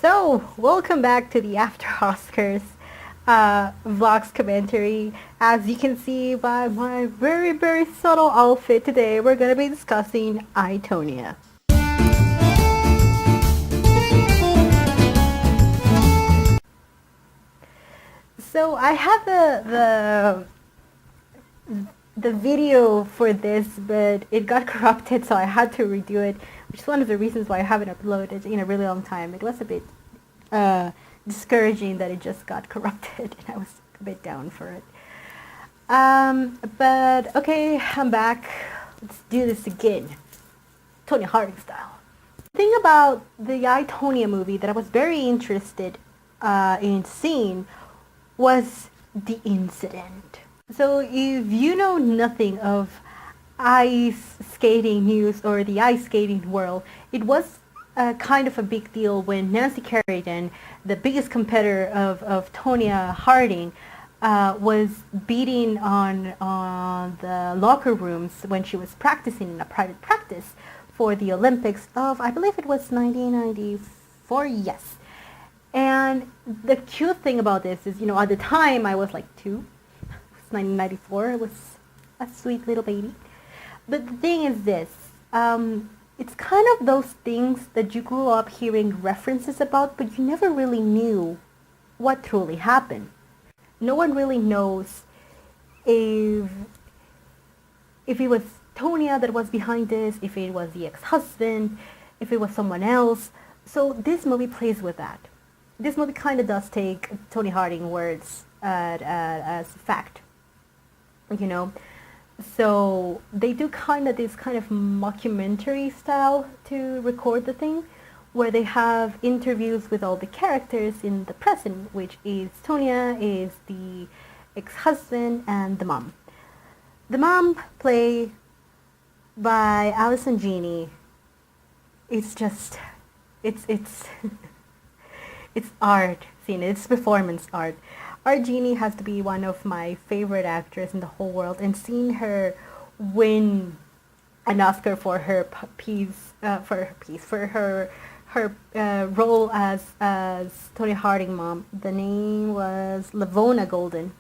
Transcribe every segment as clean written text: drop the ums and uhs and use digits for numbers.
So, welcome back to the After Oscars vlogs commentary. As you can see by my very subtle outfit today, we're going to be discussing Tonya. So, I have the video for this, but it got corrupted, so I had to redo it, which is one of the reasons why I haven't uploaded in a really long time. It was a bit discouraging that it just got corrupted, and I was a bit down for it. But okay, I'm back. Let's do this again. Tonya Harding style. The thing about the I, Tonya movie that I was very interested in seeing was the incident. So if you know nothing of ice skating news or the ice skating world, it was kind of a big deal when Nancy Kerrigan, the biggest competitor of Tonya Harding, was beating on the locker rooms when she was practicing in a private practice for the Olympics of, I believe it was 1994, yes. And the cute thing about this is, at the time I was like 2. It was 1994. I was a sweet little baby. But the thing is this. It's kind of those things that you grew up hearing references about, but you never really knew what truly happened. No one really knows if it was Tonya that was behind this, if it was the ex-husband, if it was someone else. So this movie plays with that. This movie kind of does take Tonya Harding words as fact, So they do this kind of mockumentary style to record the thing, where they have interviews with all the characters in the present, which is Tonya, is the ex-husband, and the mom. The mom, played by Allison Janney, it's it's art, it's performance art. Our Jeannie has to be one of my favorite actors in the whole world, and seeing her win an Oscar for her role as Tonya Harding mom. The name was Lavona Golden.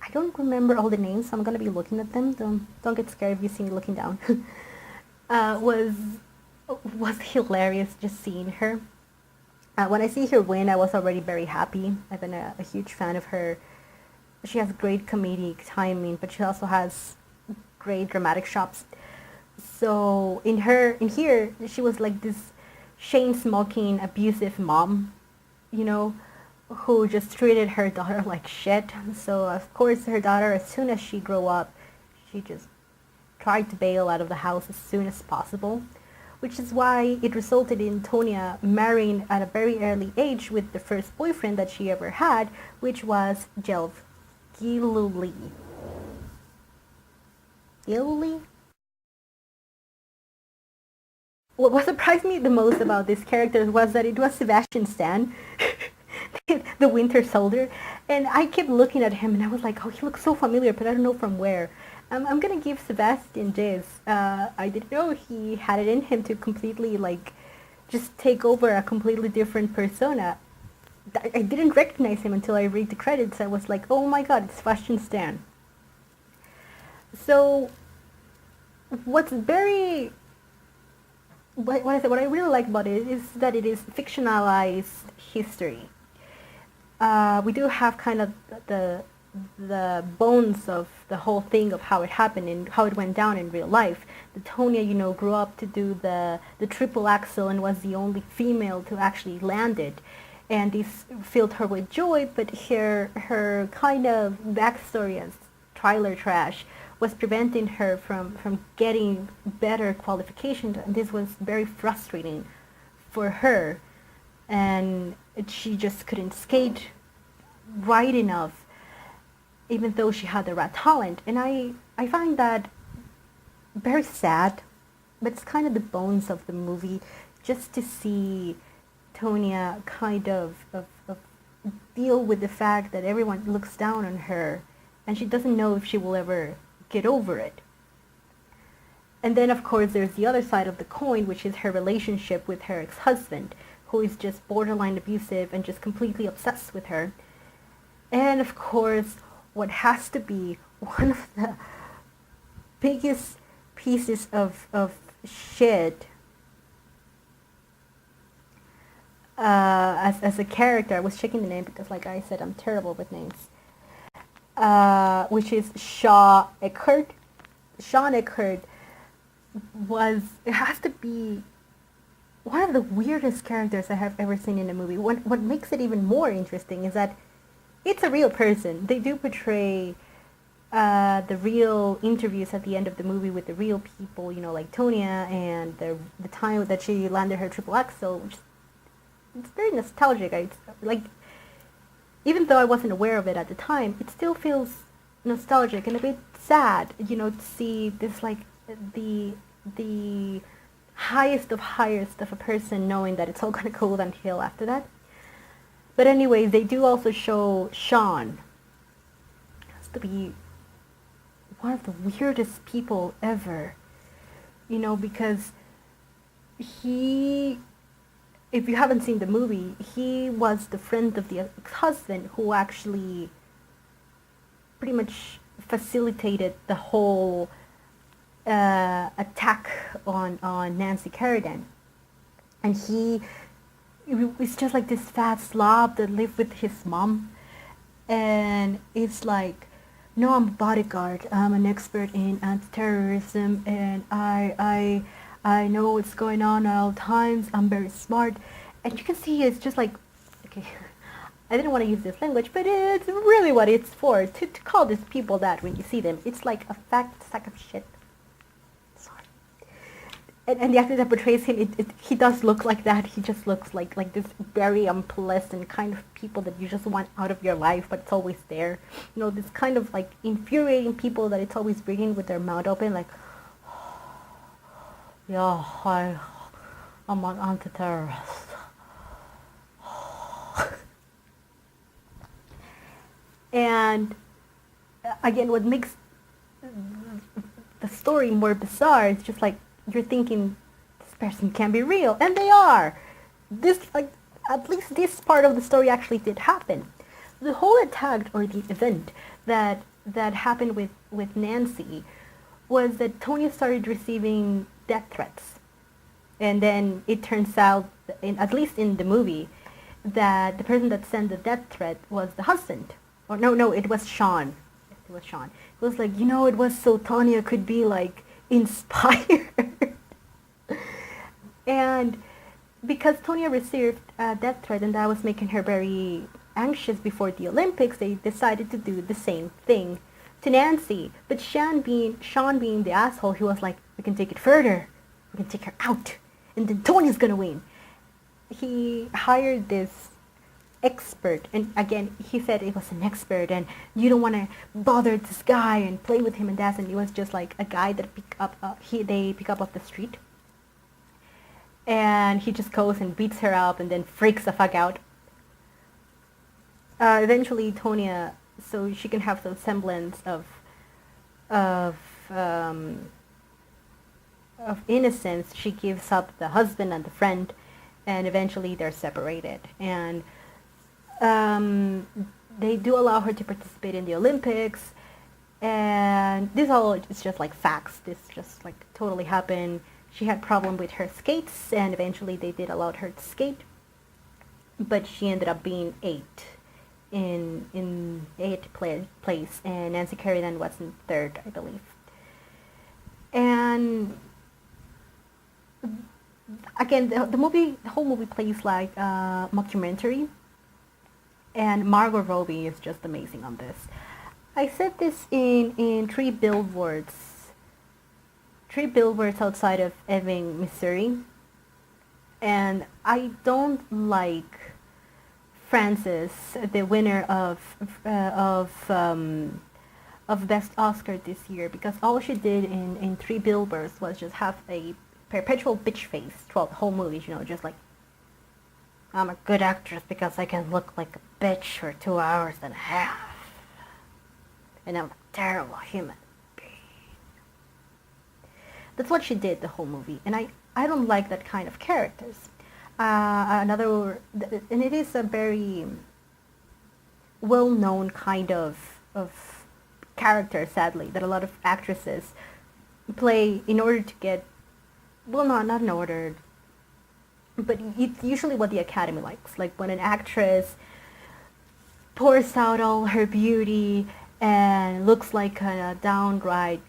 I don't remember all the names, so I'm gonna be looking at them. Don't get scared if you see me looking down. Was hilarious just seeing her. When I see her win, I was already very happy. I've been a huge fan of her. She has great comedic timing, but she also has great dramatic chops. So in here, she was like this chain-smoking, abusive mom, who just treated her daughter like shit. So of course her daughter, as soon as she grew up, she just tried to bail out of the house as soon as possible, which is why it resulted in Tonya marrying at a very early age with the first boyfriend that she ever had, which was Jelv Gillooly. Gillooly? What surprised me the most about this character was that it was Sebastian Stan, the Winter Soldier, and I kept looking at him and I was like, oh, he looks so familiar, but I don't know from where. I'm gonna give Sebastian this. I didn't know he had it in him to completely just take over a completely different persona. I didn't recognize him until I read the credits. I was like, oh my god, it's Sebastian Stan. So what I really like about it is that it is fictionalized history. We do have kind of the bones of the whole thing of how it happened and how it went down in real life. The Tonya, grew up to do the triple axel and was the only female to actually land it. And this filled her with joy, but her kind of backstory as trailer trash was preventing her from getting better qualifications. And this was very frustrating for her. And she just couldn't skate right enough, even though she had the raw talent. And I find that very sad, but it's kind of the bones of the movie, just to see Tonya kind of deal with the fact that everyone looks down on her, and she doesn't know if she will ever get over it. And then, of course, there's the other side of the coin, which is her relationship with her ex-husband, who is just borderline abusive and just completely obsessed with her. And of course, what has to be one of the biggest pieces of shit as a character. I was checking the name because, like I said, I'm terrible with names. Which is Shawn Eckhardt. Shawn Eckhardt it has to be one of the weirdest characters I have ever seen in a movie. What makes it even more interesting is that it's a real person. They do portray the real interviews at the end of the movie with the real people, like Tonya, and the time that she landed her triple axel, which it's very nostalgic. Even though I wasn't aware of it at the time, it still feels nostalgic and a bit sad, to see this, like, the highest of highest of a person knowing that it's all gonna go downhill after that. But anyways, they do also show Shawn. Has to be one of the weirdest people ever, because he, if you haven't seen the movie, he was the friend of the ex-husband who actually pretty much facilitated the whole attack on Nancy Kerrigan. And he was just like this fat slob that lived with his mom. And it's like, no, I'm a bodyguard. I'm an expert in anti-terrorism, and I know what's going on at all times. I'm very smart. And you can see it's just like, okay, I didn't want to use this language, but it's really what it's for. To call these people that when you see them, it's like a fat sack of shit. Sorry. And the actor that portrays him, he does look like that. He just looks like this very unpleasant kind of people that you just want out of your life, but it's always there. This kind of like infuriating people that it's always bringing with their mouth open, like, yeah, I'm an anti-terrorist. And again, what makes the story more bizarre is just like, you're thinking, this person can't be real, and they are. At least this part of the story actually did happen. The whole attack, or the event that happened with Nancy, was that Tonya started receiving death threats. And then it turns out, at least in the movie, that the person that sent the death threat was the husband. Or no, it was Shawn. It was Shawn. It was like, it was so Tonya could be like inspired. And because Tonya received a death threat, and that was making her very anxious before the Olympics, they decided to do the same thing to Nancy. But Shawn being the asshole, he was like, we can take it further. We can take her out. And then Tonya's gonna win. He hired this expert, and again, he said it was an expert, and you don't want to bother this guy and play with him and that, and it was just like a guy that they pick up off the street. And he just goes and beats her up and then freaks the fuck out. Eventually, Tonya, so she can have some semblance of innocence, she gives up the husband and the friend, and eventually they're separated. And they do allow her to participate in the Olympics, and this all is just like facts. This just like totally happened. She had problem with her skates, and eventually they did allow her to skate, but she ended up being eighth place, and Nancy Kerrigan was in third, I believe. And again, the whole movie plays like a mockumentary, and Margot Robbie is just amazing on this. I said this in three billboards outside of Ebbing, Missouri, and I don't like Frances, the winner of Best Oscar this year, because all she did in three billboards was just have a perpetual bitch face throughout the whole movie, just like, I'm a good actress because I can look like a bitch for 2 hours and a half, and I'm a terrible human being. That's what she did the whole movie, and I don't like that kind of characters. And it is a very well-known kind of character, sadly, that a lot of actresses play in order to get, well, not in order, but it's usually what the Academy likes. Like when an actress pours out all her beauty and looks like a downright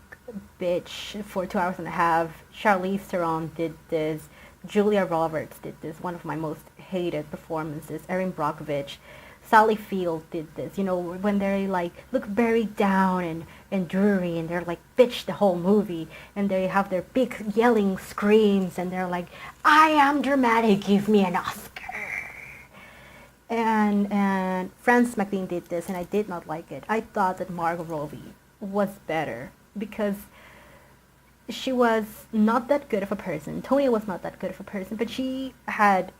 bitch for 2 hours and a half. Charlize Theron did this. Julia Roberts did this, one of my most hated performances. Erin Brockovich. Sally Field did this, you know, when they like look very down and dreary and they're like bitch the whole movie and they have their big yelling screams and they're like, I am dramatic, give me an Oscar. And Frances McDormand did this and I did not like it. I thought that Margot Robbie was better because she was not that good of a person. Tonya was not that good of a person, but she had,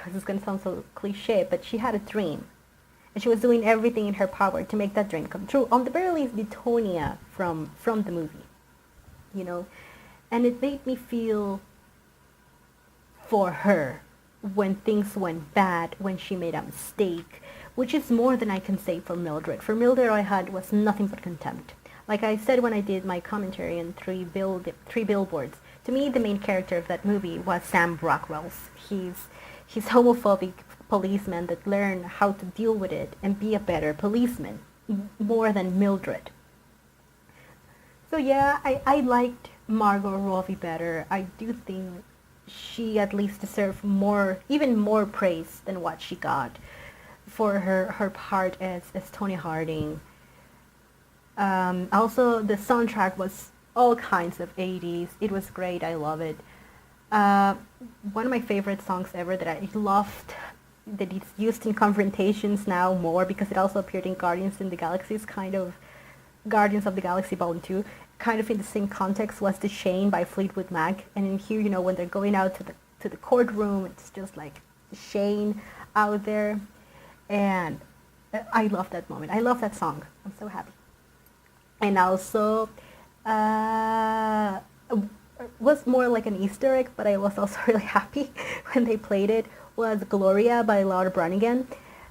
this is going to sound so cliche, but she had a dream. And she was doing everything in her power to make that dream come true. On the very least, the Tonya from the movie, you know. And it made me feel for her when things went bad, when she made a mistake, which is more than I can say for Mildred. For Mildred, all I had was nothing but contempt. Like I said when I did my commentary on Three Billboards, to me the main character of that movie was Sam Rockwell's. He's homophobic policeman that learned how to deal with it and be a better policeman, more than Mildred. So yeah, I liked Margot Robbie better. I do think she at least deserved more, even more praise than what she got for her part as Tonya Harding. Also, the soundtrack was all kinds of 80s. It was great. I love it. One of my favorite songs ever that I loved, that it's used in Confrontations now more because it also appeared in Guardians of the Galaxy Volume 2. Kind of in the same context was The Shane by Fleetwood Mac. And in here, you know, when they're going out to the courtroom, it's just like Shane out there. And I love that moment. I love that song. I'm so happy. And also, was more like an Easter egg, but I was also really happy when they played it, was Gloria by Laura Branigan.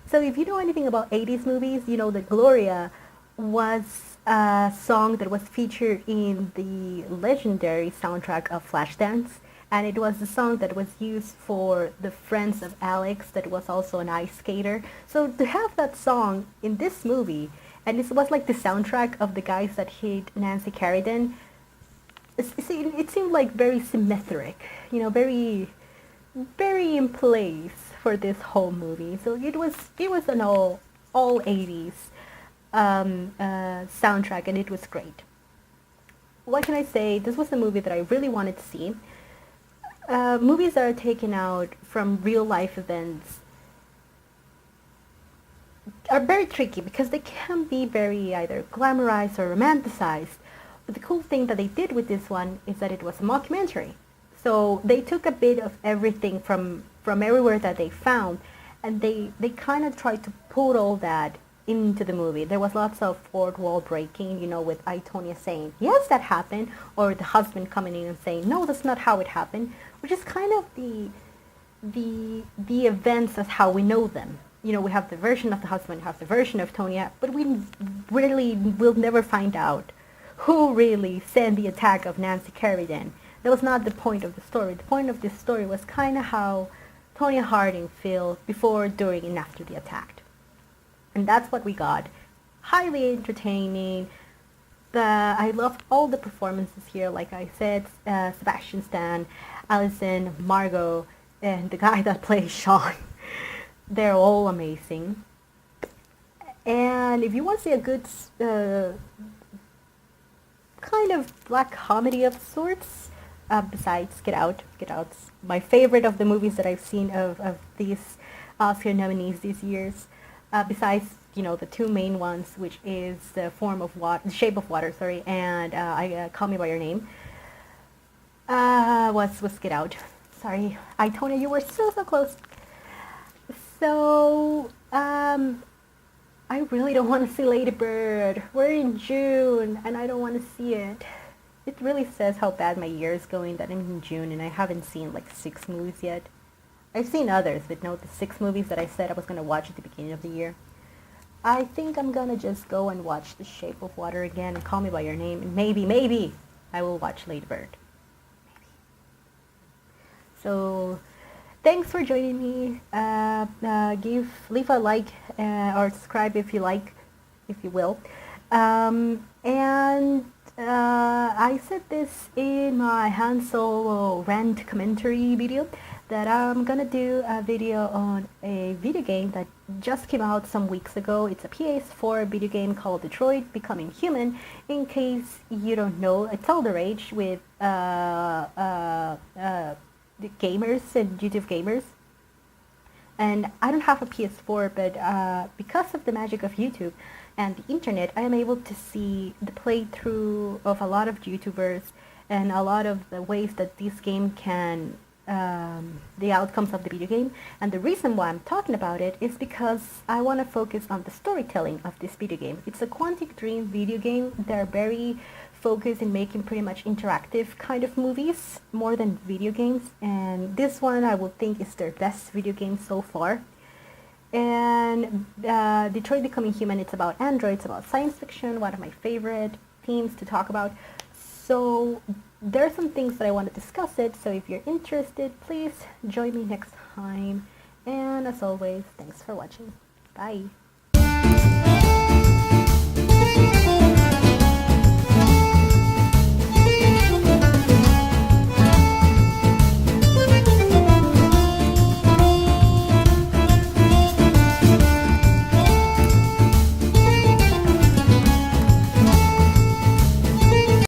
So if you know anything about 80s movies, you know that Gloria was a song that was featured in the legendary soundtrack of Flashdance. And it was the song that was used for the Friends of Alex that was also an ice skater. So to have that song in this movie, and it was like the soundtrack of the guys that hit Nancy Kerrigan, it seemed like very symmetric, you know, very, very in place for this whole movie. So it was an all 80s soundtrack, and it was great. What can I say? This was a movie that I really wanted to see. Movies that are taken out from real life events are very tricky because they can be very either glamorized or romanticized. But the cool thing that they did with this one is that it was a mockumentary. So they took a bit of everything from everywhere that they found, and they kind of tried to put all that into the movie. There was lots of fourth wall breaking, you know, with Tonya saying, yes, that happened, or the husband coming in and saying, no, that's not how it happened, which is kind of the events as how we know them. You know, we have the version of the husband, we have the version of Tonya, but we really will never find out who really sent the attack of Nancy Kerrigan. That was not the point of the story. The point of this story was kind of how Tonya Harding felt before, during, and after the attack. And that's what we got. Highly entertaining. I loved all the performances here. Like I said, Sebastian Stan, Allison, Margot, and the guy that plays Sean. They're all amazing. And if you want to see a good kind of black comedy of sorts, besides Get Out. Get Out's my favorite of the movies that I've seen of these Oscar nominees these years. Besides, you know, the two main ones, which is The Shape of Water, sorry, and Call Me by Your Name. Was Get Out. Sorry, Tonya, you were so close. So, I really don't want to see Lady Bird. We're in June, and I don't want to see it. It really says how bad my year is going that I'm in June, and I haven't seen like 6 movies yet. I've seen others, but no, the 6 movies that I said I was going to watch at the beginning of the year. I think I'm going to just go and watch The Shape of Water again and Call Me By Your Name. And maybe, I will watch Lady Bird. Maybe. So, thanks for joining me. Leave a like or subscribe if you like, if you will. I said this in my Han Solo rant commentary video that I'm gonna do a video on a video game that just came out some weeks ago. It's a PS4 video game called Detroit Becoming Human. In case you don't know, it's all the rage with the gamers and YouTube gamers. And I don't have a PS4, but because of the magic of YouTube and the internet, I am able to see the playthrough of a lot of YouTubers and a lot of the ways that this game can, the outcomes of the video game. And the reason why I'm talking about it is because I want to focus on the storytelling of this video game. It's a Quantic Dream video game. They're very focused in making pretty much interactive kind of movies, more than video games. And this one I would think is their best video game so far. And Detroit Becoming Human, it's about androids, about science fiction, one of my favorite themes to talk about. So there are some things that I want to discuss it, so if you're interested, please join me next time. And as always, thanks for watching. Bye.